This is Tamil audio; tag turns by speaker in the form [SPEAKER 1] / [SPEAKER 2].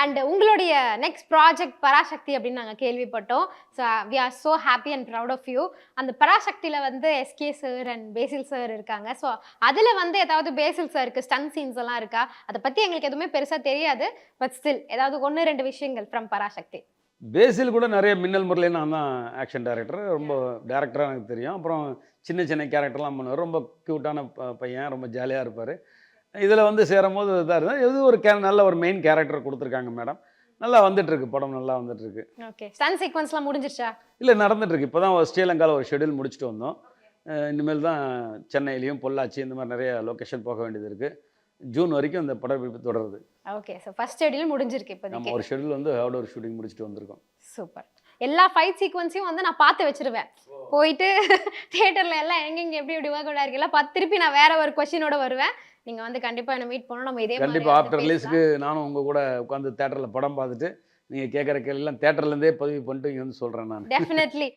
[SPEAKER 1] அண்ட் உங்களுடைய நெக்ஸ்ட் ப்ராஜெக்ட் பராசக்தி அப்படின்னு நாங்கள் கேள்விப்பட்டோம். So we are so happy and proud of you. அந்த பராசக்தியில் வந்து SK sir and Basil sir இருக்காங்க. ஸோ அதில் வந்து ஏதாவது பேசில் சாருக்கு ஸ்டன் சீன்ஸ் எல்லாம் இருக்கா? அதை பற்றி எங்களுக்கு எதுவுமே பெருசாக தெரியாது. பட் ஸ்டில் ஏதாவது 1-2 விஷயங்கள் ஃப்ரம் பராசக்தி.
[SPEAKER 2] பேசில் கூட நிறைய மின்னல் முரளின்னு நான் தான் ஆக்ஷன் டைரக்டர். ரொம்ப டேரக்டராக எனக்கு தெரியும். அப்புறம் சின்ன சின்ன கேரக்டர்லாம் பண்ணுவார். ரொம்ப க்யூட்டான பையன், ரொம்ப ஜாலியாக இருப்பார். இதில் வந்து சேரும்போது இதாக இருந்தால் இது ஒரு நல்ல ஒரு மெயின் கேரக்டர் கொடுத்துருக்காங்க மேடம். நல்லா வந்துட்டுருக்கு, படம் நல்லா வந்துட்டுருக்கு.
[SPEAKER 1] ஓகே, ஸ்டன் சீக்வன்ஸ்லாம் முடிஞ்சிருச்சா?
[SPEAKER 2] இல்லை, நடந்துட்டுருக்கு. இப்போ தான் ஸ்ரீலங்காவில் ஒரு ஷெடியூல் முடிச்சுட்டு வந்தோம். இனிமேல் தான் சென்னையிலையும் பொள்ளாச்சி இந்த மாதிரி நிறைய லொக்கேஷன் போக வேண்டியது இருக்குது. ஜூன் வரைக்கும் இந்த படப்பிடிப்பு தொடருது.
[SPEAKER 1] ஓகே, ஸோ ஃபர்ஸ்ட் ஷெட்யூல் முடிஞ்சிருக்கு இப்போ.
[SPEAKER 2] நம்ம ஒரு ஷெட்யூல் வந்து அவுட்டோர் ஷூட்டிங் முடிச்சுட்டு வந்திருக்கோம்.
[SPEAKER 1] சூப்பர். எல்லா ஃபைட் சீக்வன்ஸையும் வந்து நான் பார்த்து வச்சிருவேன். போயிட்டு தியேட்டர்ல எல்லாம் எங்கெங்க எப்படி எப்படி ஒர்க் அவுட் ஆயிருக்குல்ல பார்த்து திருப்பி நான் வேற ஒரு கொஸ்டினோட வருவேன். நீங்க வந்து கண்டிப்பா என்ன மீட் பண்ணணும். நம்ம இதே மாதிரி
[SPEAKER 2] கண்டிப்பாக ஆஃப்டர் ரிலீஸ்க்கு நானும் உங்கள் கூட உட்காந்து தேட்டரில் படம் பார்த்துட்டு நீங்கள் கேட்குற கேள்வியெல்லாம் தேட்டர்லேருந்தே பதிவு பண்ணிட்டு இங்கே வந்து சொல்கிறேன் நான்.
[SPEAKER 1] டெஃபினெட்லி.